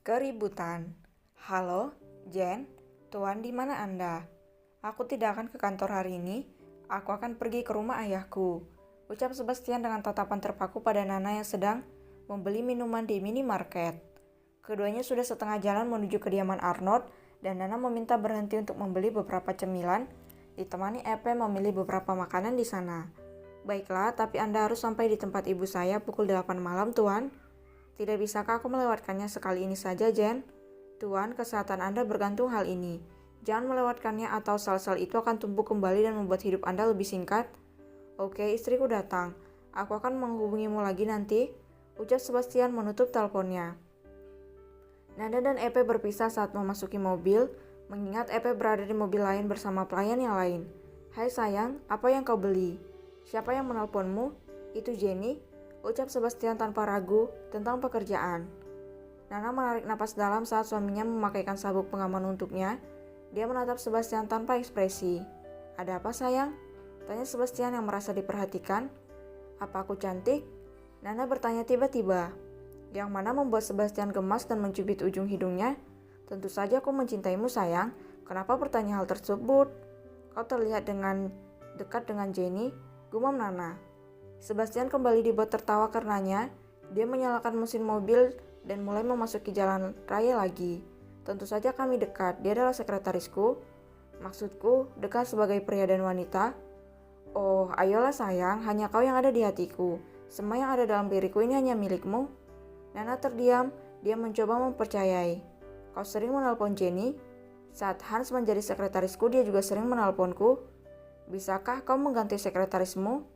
Keributan. Halo, Jen. Tuan, di mana Anda? Aku tidak akan ke kantor hari ini. Aku akan pergi ke rumah ayahku. Ucap Sebastian dengan tatapan terpaku pada Nana yang sedang membeli minuman di minimarket. Keduanya sudah setengah jalan menuju kediaman Arnold dan Nana meminta berhenti untuk membeli beberapa cemilan, ditemani Epe memilih beberapa makanan di sana. Baiklah, tapi Anda harus sampai di tempat ibu saya pukul 8 malam, Tuan. Tidak bisakah aku melewatkannya sekali ini saja, Jen? Tuan, kesehatan Anda bergantung hal ini. Jangan melewatkannya atau sel-sel itu akan tumbuh kembali dan membuat hidup Anda lebih singkat. Oke, istriku datang. Aku akan menghubungimu lagi nanti, ucap Sebastian menutup teleponnya. Nada dan Epe berpisah saat memasuki mobil, mengingat Epe berada di mobil lain bersama pelayan yang lain. Hai sayang, apa yang kau beli? Siapa yang menelponmu? Itu Jenny, ucap Sebastian tanpa ragu tentang pekerjaan. Nana menarik napas dalam saat suaminya memakaikan sabuk pengaman untuknya. Dia menatap Sebastian tanpa ekspresi. Ada apa sayang? Tanya Sebastian yang merasa diperhatikan. Apa aku cantik? Nana bertanya tiba-tiba. Yang mana membuat Sebastian gemas dan mencubit ujung hidungnya. Tentu saja aku mencintaimu sayang. Kenapa bertanya hal tersebut? Kau terlihat dekat dengan Jenny, gumam Nana. Sebastian kembali dibuat tertawa karenanya. Dia menyalakan mesin mobil dan mulai memasuki jalan raya lagi. Tentu saja kami dekat, dia adalah sekretarisku. Maksudku, dekat sebagai pria dan wanita. Oh, ayolah sayang, hanya kau yang ada di hatiku. Semua yang ada dalam diriku ini hanya milikmu. Nana terdiam, dia mencoba mempercayai. Kau sering menelpon Jenny? Saat Hans menjadi sekretarisku, dia juga sering menelponku. Bisakah kau mengganti sekretarismu?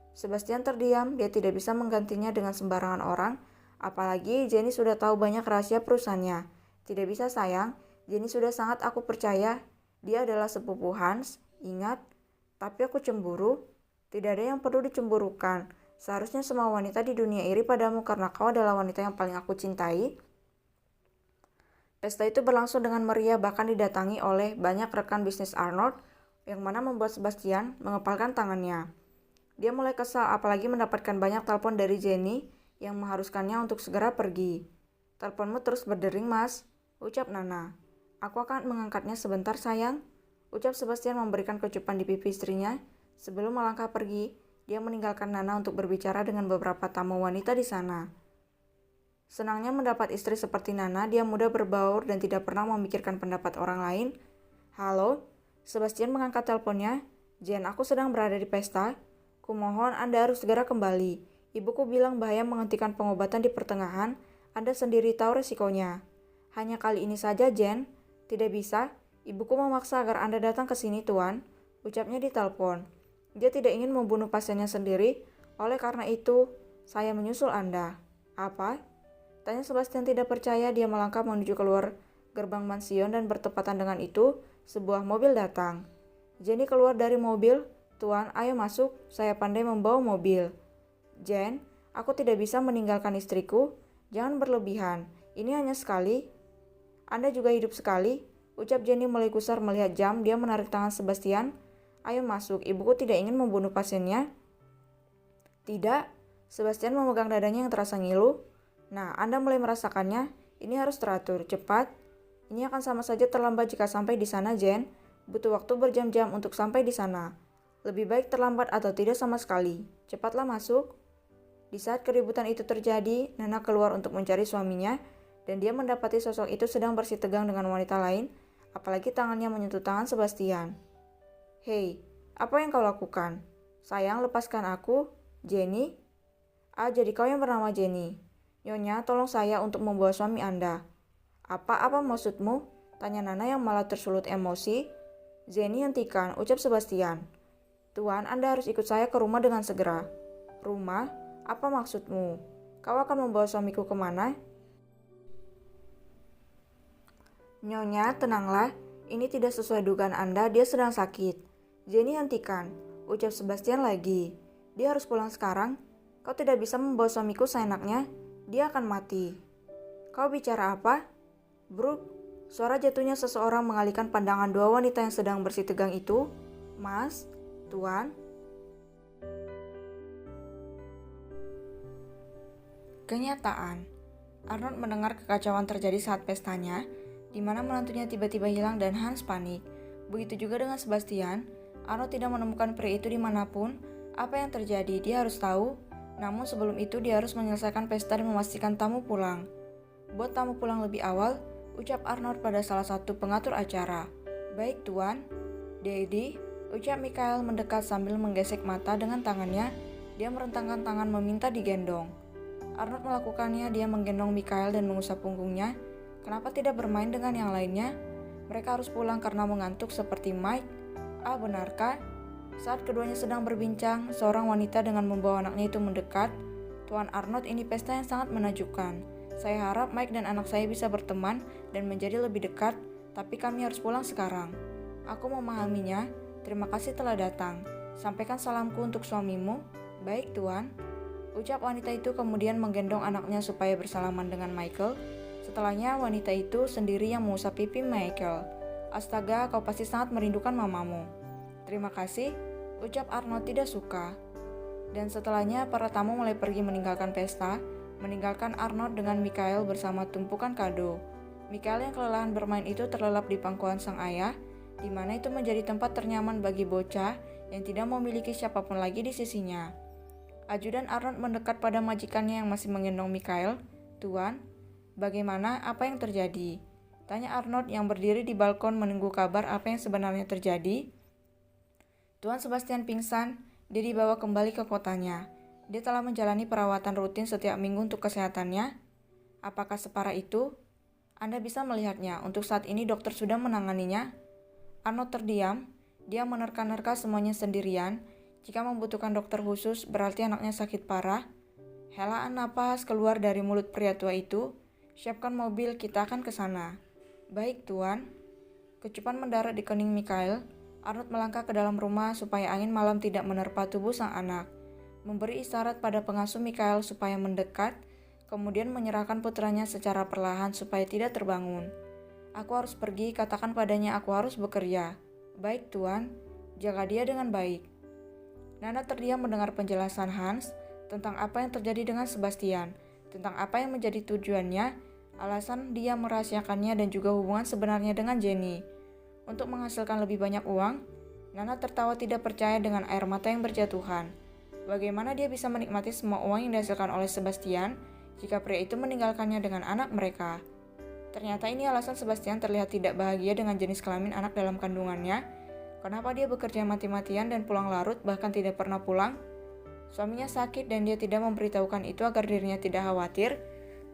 Sebastian terdiam, dia tidak bisa menggantinya dengan sembarangan orang, apalagi Jenny sudah tahu banyak rahasia perusahaannya. Tidak bisa sayang, Jenny sudah sangat aku percaya, dia adalah sepupu Hans, ingat, tapi aku cemburu. Tidak ada yang perlu dicemburukan, seharusnya semua wanita di dunia iri padamu karena kau adalah wanita yang paling aku cintai. Pesta itu berlangsung dengan meriah bahkan didatangi oleh banyak rekan bisnis Arnold, yang mana membuat Sebastian mengepalkan tangannya. Dia mulai kesal apalagi mendapatkan banyak telepon dari Jenny yang mengharuskannya untuk segera pergi. Teleponmu terus berdering, Mas, ucap Nana. Aku akan mengangkatnya sebentar, sayang, ucap Sebastian memberikan kecupan di pipi istrinya. Sebelum melangkah pergi, dia meninggalkan Nana untuk berbicara dengan beberapa tamu wanita di sana. Senangnya mendapat istri seperti Nana, dia mudah berbaur dan tidak pernah memikirkan pendapat orang lain. Halo, Sebastian mengangkat teleponnya. Jen, aku sedang berada di pesta. Kumohon Anda harus segera kembali. Ibuku bilang bahaya menghentikan pengobatan di pertengahan. Anda sendiri tahu resikonya. Hanya kali ini saja, Jen. Tidak bisa. Ibuku memaksa agar Anda datang ke sini, Tuan. Ucapnya di telepon. Dia tidak ingin membunuh pasiennya sendiri. Oleh karena itu, saya menyusul Anda. Apa? Tanya Sebastian tidak percaya. Dia melangkah menuju keluar gerbang mansion dan bertepatan dengan itu, sebuah mobil datang. Jenny keluar dari mobil. Tuan, ayo masuk, saya pandai membawa mobil. Jen, aku tidak bisa meninggalkan istriku. Jangan berlebihan, ini hanya sekali. Anda juga hidup sekali, ucap Jenny mulai gusar melihat jam. Dia menarik tangan Sebastian. Ayo masuk, ibuku tidak ingin membunuh pasiennya. Tidak, Sebastian memegang dadanya yang terasa ngilu. Nah, Anda mulai merasakannya, ini harus teratur, cepat. Ini akan sama saja terlambat jika sampai di sana, Jen. Butuh waktu berjam-jam untuk sampai di sana. Lebih baik terlambat atau tidak sama sekali. Cepatlah masuk. Di saat keributan itu terjadi, Nana keluar untuk mencari suaminya, dan dia mendapati sosok itu sedang bersitegang dengan wanita lain, apalagi tangannya menyentuh tangan Sebastian. Hei, apa yang kau lakukan? Sayang, lepaskan aku. Jenny? Ah, jadi kau yang bernama Jenny. Nyonya, tolong saya untuk membawa suami Anda. Apa maksudmu? Tanya Nana yang malah tersulut emosi. Jenny, hentikan, ucap Sebastian. Tuan, Anda harus ikut saya ke rumah dengan segera. Rumah? Apa maksudmu? Kau akan membawa suamiku kemana? Nyonya, tenanglah. Ini tidak sesuai dugaan Anda, dia sedang sakit. Jenny, hentikan, ucap Sebastian lagi. Dia harus pulang sekarang. Kau tidak bisa membawa suamiku seenaknya. Dia akan mati. Kau bicara apa? Brooke, suara jatuhnya seseorang mengalihkan pandangan dua wanita yang sedang bersitegang itu. Mas, Tuan. Kenyataan. Arnold mendengar kekacauan terjadi saat pestanya, di mana menantunya tiba-tiba hilang dan Hans panik. Begitu juga dengan Sebastian. Arnold tidak menemukan pria itu dimanapun. Apa yang terjadi, dia harus tahu. Namun sebelum itu dia harus menyelesaikan pesta dan memastikan tamu pulang. Buat tamu pulang lebih awal, ucap Arnold pada salah satu pengatur acara. Baik tuan. Daddy, ucap Mikhail mendekat sambil menggesek mata dengan tangannya. Dia merentangkan tangan meminta digendong. Arnold melakukannya, dia menggendong Mikhail dan mengusap punggungnya. Kenapa tidak bermain dengan yang lainnya? Mereka harus pulang karena mengantuk seperti Mike. Ah, benarkah? Saat keduanya sedang berbincang, seorang wanita dengan membawa anaknya itu mendekat. Tuan Arnold, ini pesta yang sangat menakjubkan. Saya harap Mike dan anak saya bisa berteman dan menjadi lebih dekat, tapi kami harus pulang sekarang. Aku memahaminya. Terima kasih telah datang. Sampaikan salamku untuk suamimu. Baik, tuan. Ucap wanita itu kemudian menggendong anaknya supaya bersalaman dengan Michael. Setelahnya wanita itu sendiri yang mengusap pipi Michael. Astaga, kau pasti sangat merindukan mamamu. Terima kasih, ucap Arnold tidak suka. Dan setelahnya para tamu mulai pergi meninggalkan pesta, meninggalkan Arnold dengan Mikhail bersama tumpukan kado. Mikhail yang kelelahan bermain itu terlelap di pangkuan sang ayah, di mana itu menjadi tempat ternyaman bagi bocah yang tidak memiliki siapapun lagi di sisinya. Ajudan Arnold mendekat pada majikannya yang masih menggendong Mikhail. Tuan, bagaimana? Apa yang terjadi? Tanya Arnold yang berdiri di balkon menunggu kabar apa yang sebenarnya terjadi. Tuan Sebastian pingsan, dia dibawa kembali ke kotanya. Dia telah menjalani perawatan rutin setiap minggu untuk kesehatannya. Apakah separah itu? Anda bisa melihatnya, untuk saat ini dokter sudah menanganinya. Arnold terdiam, dia menerka-nerka semuanya sendirian. Jika membutuhkan dokter khusus, berarti anaknya sakit parah. Helaan napas keluar dari mulut pria tua itu. Siapkan mobil, kita akan ke sana. Baik, tuan. Kecupan mendarat di kening Mikhail. Arnold melangkah ke dalam rumah supaya angin malam tidak menerpa tubuh sang anak. Memberi isyarat pada pengasuh Mikhail supaya mendekat, kemudian menyerahkan putranya secara perlahan supaya tidak terbangun. Aku harus pergi, katakan padanya aku harus bekerja. Baik, tuan. Jaga dia dengan baik. Nana terdiam mendengar penjelasan Hans tentang apa yang terjadi dengan Sebastian, tentang apa yang menjadi tujuannya, alasan dia merahasiakannya dan juga hubungan sebenarnya dengan Jenny. Untuk menghasilkan lebih banyak uang, Nana tertawa tidak percaya dengan air mata yang berjatuhan. Bagaimana dia bisa menikmati semua uang yang dihasilkan oleh Sebastian jika pria itu meninggalkannya dengan anak mereka? Ternyata ini alasan Sebastian terlihat tidak bahagia dengan jenis kelamin anak dalam kandungannya. Kenapa dia bekerja mati-matian dan pulang larut bahkan tidak pernah pulang? Suaminya sakit dan dia tidak memberitahukan itu agar dirinya tidak khawatir.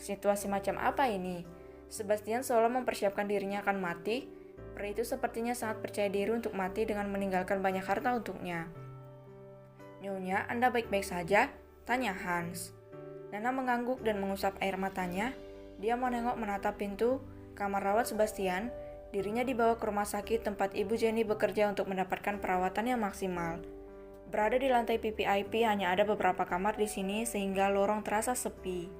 Situasi macam apa ini? Sebastian seolah mempersiapkan dirinya akan mati. Pria itu sepertinya sangat percaya diri untuk mati dengan meninggalkan banyak harta untuknya. Nyonya, Anda baik-baik saja? Tanya Hans. Nana mengangguk dan mengusap air matanya. Dia menengok menatap pintu kamar rawat Sebastian. Dirinya dibawa ke rumah sakit tempat Ibu Jenny bekerja untuk mendapatkan perawatan yang maksimal. Berada di lantai PPIP hanya ada beberapa kamar di sini sehingga lorong terasa sepi.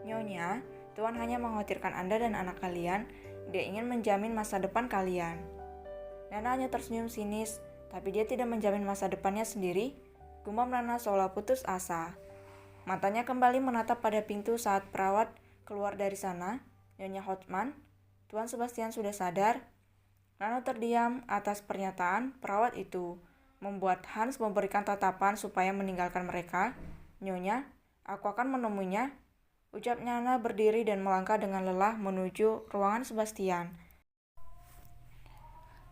Nyonya, Tuan hanya mengkhawatirkan Anda dan anak kalian. Dia ingin menjamin masa depan kalian. Nana hanya tersenyum sinis, tapi dia tidak menjamin masa depannya sendiri. Gumam Nana seolah putus asa. Matanya kembali menatap pada pintu saat perawat keluar dari sana. Nyonya Hotman, Tuan Sebastian sudah sadar. Nana terdiam atas pernyataan perawat itu, membuat Hans memberikan tatapan supaya meninggalkan mereka. Nyonya, aku akan menemuinya. Ucap Nana berdiri dan melangkah dengan lelah menuju ruangan Sebastian.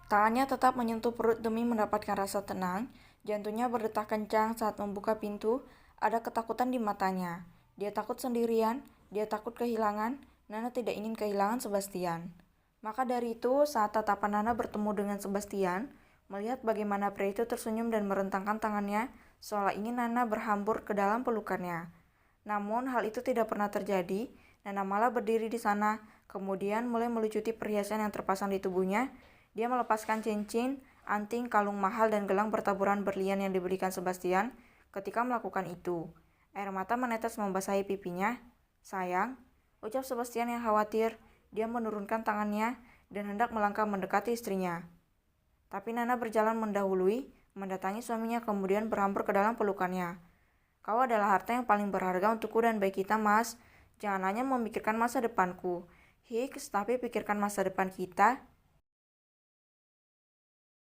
Tangannya tetap menyentuh perut demi mendapatkan rasa tenang. Jantungnya berdetak kencang saat membuka pintu. Ada ketakutan di matanya. Dia takut sendirian, dia takut kehilangan. Nana tidak ingin kehilangan Sebastian. Maka dari itu, saat tatapan Nana bertemu dengan Sebastian, melihat bagaimana pria itu tersenyum dan merentangkan tangannya, seolah ingin Nana berhambur ke dalam pelukannya. Namun, hal itu tidak pernah terjadi. Nana malah berdiri di sana, kemudian mulai melucuti perhiasan yang terpasang di tubuhnya. Dia melepaskan cincin, anting, kalung mahal, dan gelang bertaburan berlian yang diberikan Sebastian ketika melakukan itu. Air mata menetes membasahi pipinya. Sayang, ucap Sebastian yang khawatir. Dia menurunkan tangannya dan hendak melangkah mendekati istrinya. Tapi Nana berjalan mendahului, mendatangi suaminya kemudian berhambur ke dalam pelukannya. Kau adalah harta yang paling berharga untukku dan baik kita, Mas. Jangan hanya memikirkan masa depanku. Higgs, tapi pikirkan masa depan kita.